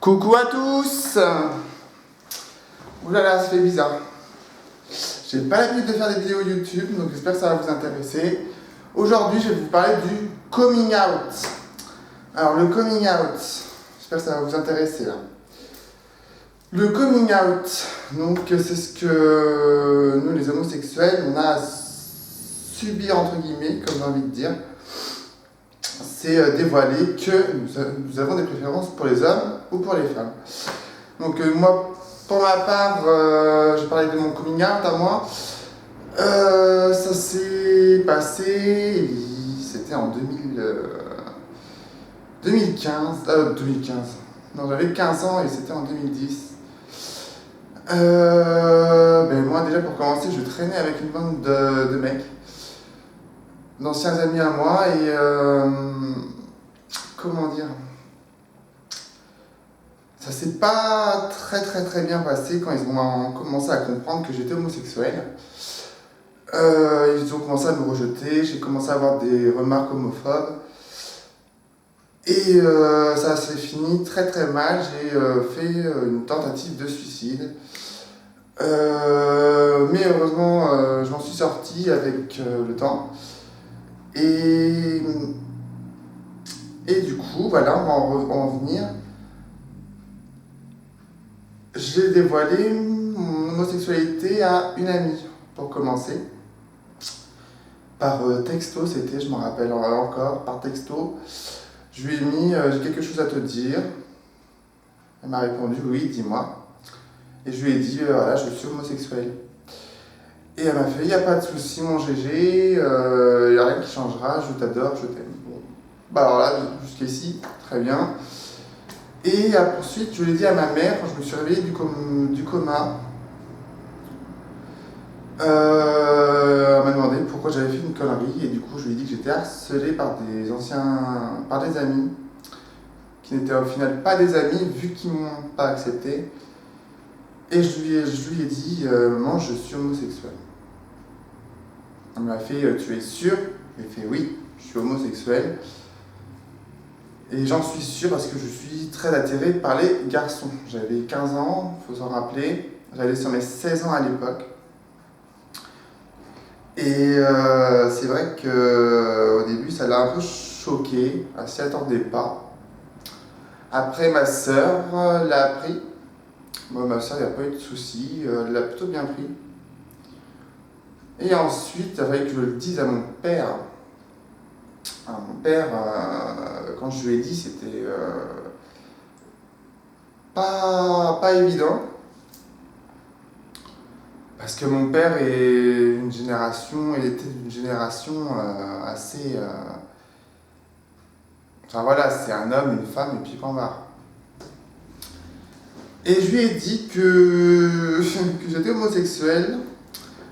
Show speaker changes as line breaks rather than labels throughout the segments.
Coucou à tous. Oulala, ça fait bizarre. J'ai pas l'habitude de faire des vidéos YouTube, donc j'espère que ça va vous intéresser. Aujourd'hui, je vais vous parler du coming out. Alors, le coming out, j'espère que ça va vous intéresser là. Le coming out, donc c'est ce que nous les homosexuels, on a à subir entre guillemets, comme j'ai envie de dire. C'est dévoiler que nous avons des préférences pour les hommes ou pour les femmes. Donc moi, pour ma part, je parlais de mon coming out à moi. Ça s'est passé, c'était en 2015. Non, j'avais 15 ans et c'était en 2010. Moi déjà pour commencer, je traînais avec une bande de mecs, d'anciens amis à moi et comment dire, ça s'est pas très bien passé quand ils ont commencé à comprendre que j'étais homosexuel. Ils ont commencé à me rejeter, j'ai commencé à avoir des remarques homophobes et ça s'est fini très mal. J'ai fait une tentative de suicide. Mais heureusement, je m'en suis sorti avec le temps. Et du coup, voilà, on va en venir. J'ai dévoilé mon homosexualité à une amie, pour commencer. Par texto, c'était, je m'en rappelle encore, par texto. Je lui ai mis, j'ai quelque chose à te dire. Elle m'a répondu, oui, dis-moi. Et je lui ai dit, voilà, je suis homosexuel. Et elle m'a fait, il n'y a pas de souci, mon GG, il n'y a rien qui changera, je t'adore, je t'aime. Bon. Bah alors là, jusqu'ici, très bien. Et ensuite, je l'ai dit à ma mère quand je me suis réveillé du coma. Elle m'a demandé pourquoi j'avais fait une connerie et du coup, je lui ai dit que j'étais harcelé par des amis qui n'étaient au final pas des amis vu qu'ils m'ont pas accepté. Et je lui ai dit, maman, je suis homosexuel. Elle m'a fait, tu es sûr? J'ai fait oui, je suis homosexuel. Et j'en suis sûr parce que je suis très attiré par les garçons. J'avais 15 ans, il faut s'en rappeler. J'allais sur mes 16 ans à l'époque. Et c'est vrai qu'au début, ça l'a un peu choqué. Elle s'y attendait pas. Après, ma sœur l'a appris. Moi, ma sœur, il n'y a pas eu de souci. Elle l'a plutôt bien pris. Et ensuite, il fallait que je le dise à mon père. Alors, mon père, quand je lui ai dit, c'était pas évident. Parce que mon père il était d'une génération assez. Enfin voilà, c'est un homme, une femme et puis point barre. Et je lui ai dit que j'étais homosexuel.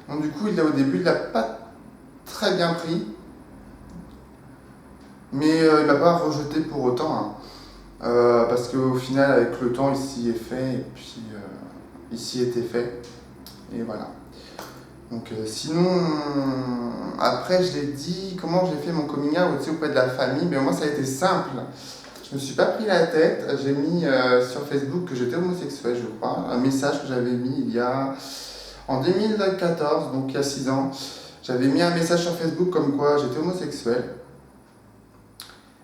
Donc du coup, au début, il l'a pas très bien pris. Mais il m'a pas rejeté pour autant. Hein. Parce qu'au final, avec le temps, il s'y est fait et puis il s'y était fait. Et voilà. Donc sinon, après je l'ai dit, comment j'ai fait mon coming out auprès de la famille, mais moi ça a été simple. Je me suis pas pris la tête, j'ai mis sur Facebook que j'étais homosexuel, je crois, un message que j'avais mis en 2014, donc il y a 6 ans. J'avais mis un message sur Facebook comme quoi j'étais homosexuel.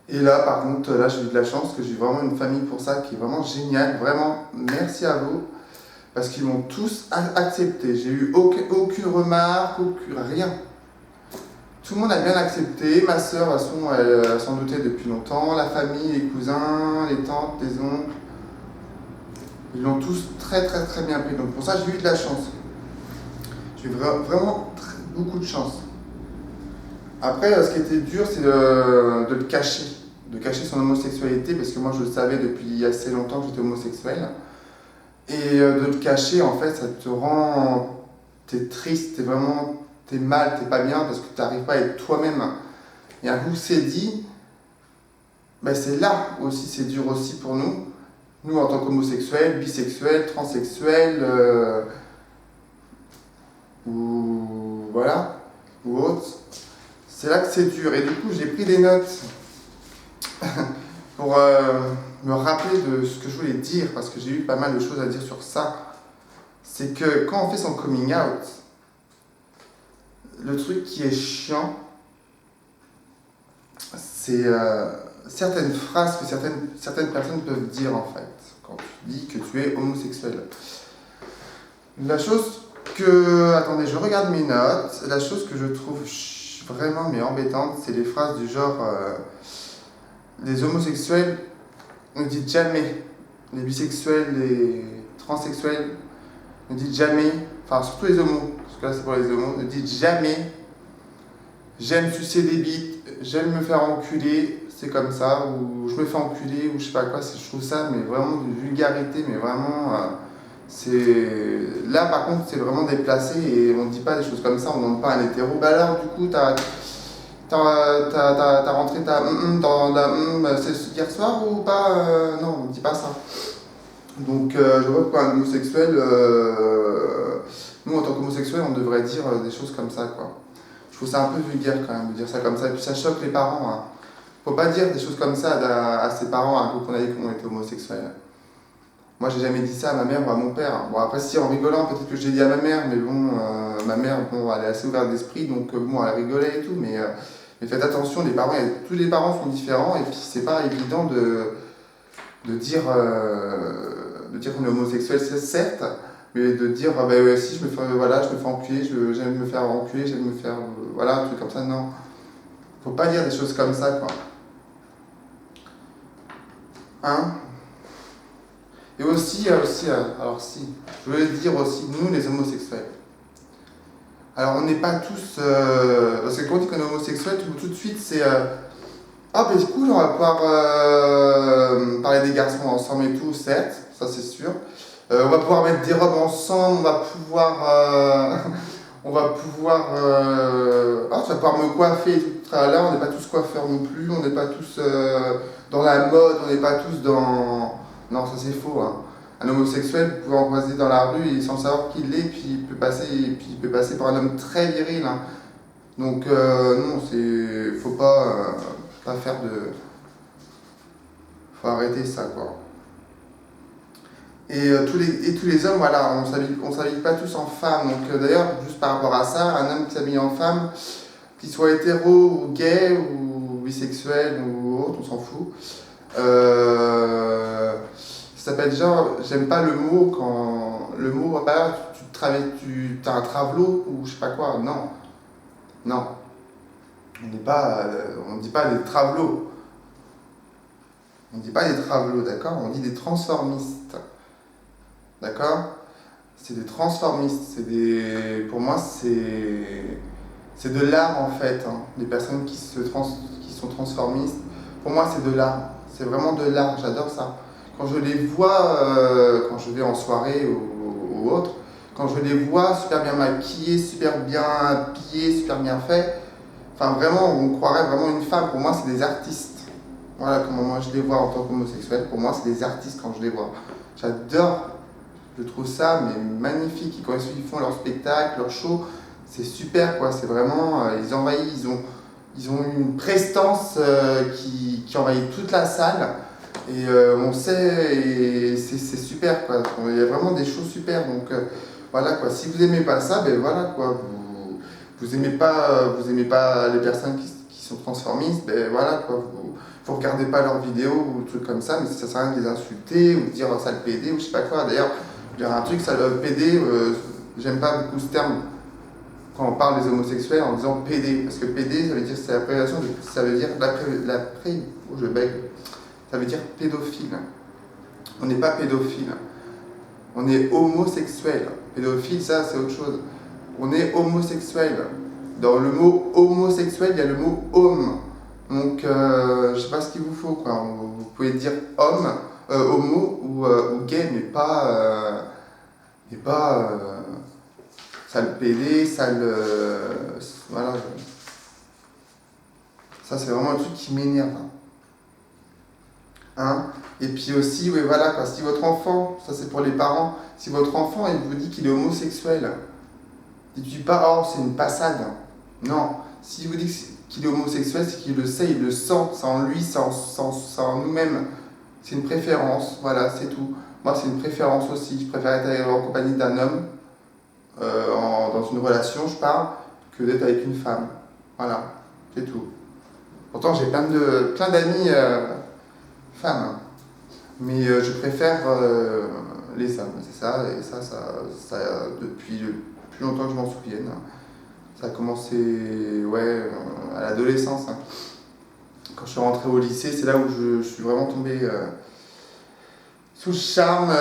Et là par contre, là j'ai eu de la chance que j'ai vraiment une famille pour ça qui est vraiment géniale, vraiment merci à vous. Parce qu'ils m'ont tous accepté. J'ai eu aucune remarque, rien. Tout le monde a bien accepté. Ma sœur, elle s'en doutait depuis longtemps. La famille, les cousins, les tantes, les oncles. Ils l'ont tous très bien pris. Donc pour ça, j'ai eu de la chance. J'ai eu vraiment beaucoup de chance. Après, ce qui était dur, c'est de le cacher. De cacher son homosexualité. Parce que moi, je le savais depuis assez longtemps que j'étais homosexuel. Et de le cacher, en fait, ça te rend. T'es triste, t'es mal, t'es pas bien parce que t'arrives pas à être toi-même. Et un coup, c'est dit, c'est là aussi, c'est dur aussi pour nous. Nous, en tant qu'homosexuels, bisexuels, transsexuels, ou voilà, ou autres, c'est là que c'est dur. Et du coup, j'ai pris des notes pour me rappeler de ce que je voulais dire, parce que j'ai eu pas mal de choses à dire sur ça, c'est que quand on fait son coming out, le truc qui est chiant, c'est certaines phrases que certaines personnes peuvent dire en fait, quand tu dis que tu es homosexuel. La chose que... Attendez, je regarde mes notes. La chose que je trouve vraiment mais embêtante, c'est les phrases du genre les homosexuels ne disent jamais, les bisexuels, les transsexuels ne disent jamais, enfin surtout les homos, parce que là c'est pour les homos, ne disent jamais j'aime sucer des bites, j'aime me faire enculer, c'est comme ça, ou je me fais enculer, ou je sais pas quoi, je trouve ça mais vraiment de vulgarité, mais vraiment... c'est... Là par contre c'est vraiment déplacé et on ne dit pas des choses comme ça, on ne demande pas à un hétéro. Bah alors du coup t'as rentré ta dans la c'est hier soir ou pas non, on ne dit pas ça. Donc je vois pourquoi un homosexuel, nous en tant qu'homosexuel on devrait dire des choses comme ça quoi. Je trouve ça un peu vulgaire quand même de dire ça comme ça et puis ça choque les parents. Hein. Faut pas dire des choses comme ça à ses parents à un coup qu'on a dit qu'on était homosexuel. Moi, j'ai jamais dit ça à ma mère ou à mon père. Bon, après, si en rigolant, peut-être que j'ai dit à ma mère, mais bon, ma mère, bon, elle est assez ouverte d'esprit, donc bon, elle rigolait et tout, mais faites attention, les parents, tous les parents sont différents, et puis c'est pas évident de dire qu'on est homosexuel, c'est certes, mais de dire, bah ouais, si je me fais, voilà, je me fais enculer, j'aime me faire enculer, j'aime me faire, voilà, un truc comme ça, non. Faut pas dire des choses comme ça, quoi. Hein? Et aussi, alors si, je voulais dire aussi, nous les homosexuels. Alors on n'est pas tous, parce que quand on dit qu'on est homosexuel, tout de suite c'est, ah ben du coup on va pouvoir parler des garçons ensemble et tout, certes, ça c'est sûr. On va pouvoir mettre des robes ensemble, on va pouvoir, ah tu vas pouvoir me coiffer et tout, là on n'est pas tous coiffeurs non plus, on n'est pas tous dans la mode, on n'est pas tous dans... Non, ça c'est faux. Hein. Un homosexuel, vous pouvez en croiser dans la rue et sans savoir qui il est, puis il peut passer pour un homme très viril. Hein. Donc non, faut pas faire de... Faut arrêter ça, quoi. Et tous les hommes, voilà, on s'habille pas tous en femme. Donc d'ailleurs, juste par rapport à ça, un homme qui s'habille en femme, qu'il soit hétéro ou gay ou bisexuel ou autre, on s'en fout. Ça s'appelle genre, j'aime pas le mot quand le mot, bah tu as un travelo ou je sais pas quoi, non. Non. On dit pas des travelots. On dit pas des travelots, d'accord? On dit des transformistes. D'accord? C'est des transformistes, pour moi c'est de l'art en fait, hein. Les personnes qui sont transformistes, pour moi c'est de l'art. C'est vraiment de l'art, j'adore ça. Quand je les vois, quand je vais en soirée ou autre, quand je les vois super bien maquillés, super bien habillés, super bien faits, enfin vraiment, on croirait vraiment une femme. Pour moi, c'est des artistes. Voilà comment moi je les vois en tant qu'homosexuel. Pour moi, c'est des artistes quand je les vois. J'adore, je trouve ça mais magnifique. Et quand ils font leur spectacle, leur show, c'est super quoi. C'est vraiment, ils envahissent, ils ont une prestance qui envahit toute la salle. Et on sait, et c'est super quoi. Il y a vraiment des choses super. Donc voilà quoi. Si vous aimez pas ça, ben voilà quoi. Vous aimez pas les personnes qui sont transformistes, ben voilà quoi. Vous regardez pas leurs vidéos ou trucs comme ça, mais ça sert à rien de les insulter ou de dire sale PD ou je sais pas quoi. D'ailleurs, il y a un truc, ça le PD, j'aime pas beaucoup ce terme quand on parle des homosexuels en disant PD, parce que PD ça veut dire c'est l'abréviation ça veut dire je bègue. Ça veut dire pédophile. On n'est pas pédophile. On est homosexuel. Pédophile, ça, c'est autre chose. On est homosexuel. Dans le mot homosexuel, il y a le mot homme. Donc, je sais pas ce qu'il vous faut, quoi. Vous pouvez dire homme, homo ou gay, mais pas sale PD, sale... voilà. Ça, c'est vraiment un truc qui m'énerve. Hein? Et puis aussi, oui, voilà, quoi, si votre enfant, ça c'est pour les parents, si votre enfant il vous dit qu'il est homosexuel, dites-lui pas, oh, c'est une passade. Non, si vous dit qu'il est homosexuel, c'est qu'il le sait, il le sent, c'est en lui, c'est en nous-mêmes. C'est une préférence, voilà, c'est tout. Moi, c'est une préférence aussi. Je préfère être en compagnie d'un homme, dans une relation, je parle, que d'être avec une femme. Voilà, c'est tout. Pourtant, j'ai plein d'amis femmes, hein. Mais je préfère les hommes, c'est ça. Et ça depuis le plus longtemps que je m'en souvienne. Ça a commencé à l'adolescence, hein. Quand je suis rentré au lycée, c'est là où je suis vraiment tombé sous le charme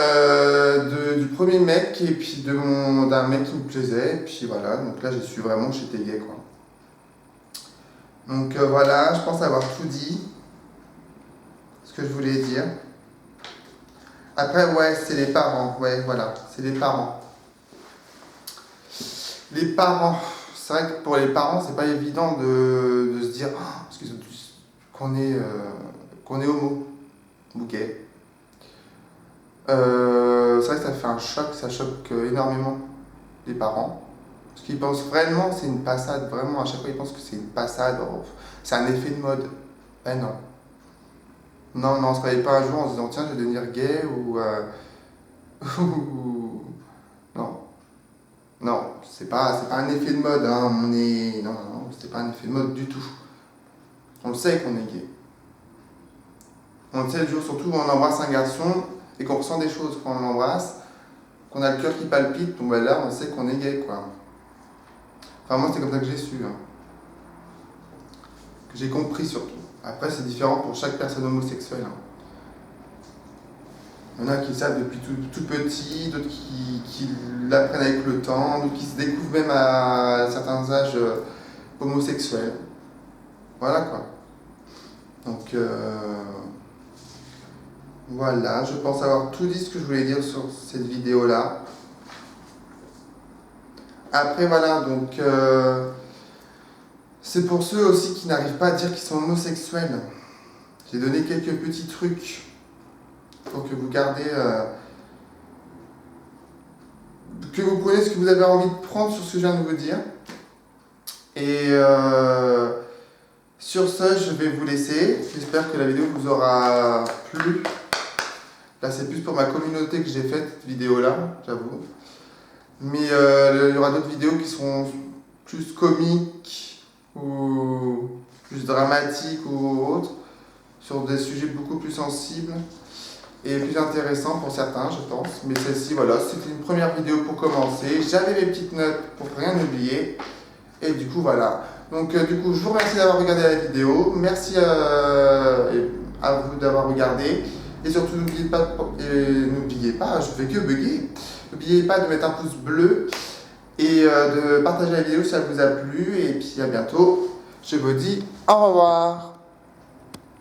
du premier mec et puis d'un mec qui me plaisait. Et puis voilà, donc là j'ai su vraiment que j'étais gay, quoi. Donc voilà, je pense avoir tout dit, ce que je voulais dire. Après, ouais, c'est les parents, ouais, voilà, c'est les parents. Les parents, c'est vrai que pour les parents, c'est pas évident de se dire qu'on est homo ou gay. C'est vrai que ça fait un choc, ça choque énormément les parents. Parce qu'ils pensent vraiment que c'est une passade, vraiment, à chaque fois ils pensent que c'est une passade, c'est un effet de mode. Ben non. Non, on se réveille pas un jour en se disant tiens, je vais devenir gay ou. Non. Non, c'est pas un effet de mode, hein. Non, c'est pas un effet de mode du tout. On le sait qu'on est gay. On le sait le jour, surtout où on embrasse un garçon et qu'on ressent des choses quand on l'embrasse, qu'on a le cœur qui palpite, donc là on sait qu'on est gay, quoi. Enfin, moi c'est comme ça que j'ai su, hein. Que j'ai compris surtout. Après, c'est différent pour chaque personne homosexuelle, hein. Il y en a qui le savent depuis tout petit, d'autres qui l'apprennent avec le temps, d'autres qui se découvrent même à certains âges homosexuels. Voilà, quoi. Donc, voilà, je pense avoir tout dit ce que je voulais dire sur cette vidéo-là. Après, voilà, donc, c'est pour ceux aussi qui n'arrivent pas à dire qu'ils sont homosexuels. J'ai donné quelques petits trucs pour que vous gardez, que vous preniez ce que vous avez envie de prendre sur ce que je viens de vous dire. Et sur ce, je vais vous laisser. J'espère que la vidéo vous aura plu. Là, c'est plus pour ma communauté que j'ai fait cette vidéo-là, j'avoue. Mais il y aura d'autres vidéos qui seront plus comiques ou plus dramatiques ou autres, sur des sujets beaucoup plus sensibles et plus intéressants pour certains, je pense. Mais celle-ci, voilà, c'était une première vidéo pour commencer. J'avais mes petites notes pour rien oublier. Et du coup, voilà. Donc, du coup, je vous remercie d'avoir regardé la vidéo. Merci à vous d'avoir regardé. Et surtout, n'oubliez pas, je fais que bugger. N'oubliez pas de mettre un pouce bleu et de partager la vidéo si elle vous a plu. Et puis, à bientôt. Je vous dis au revoir.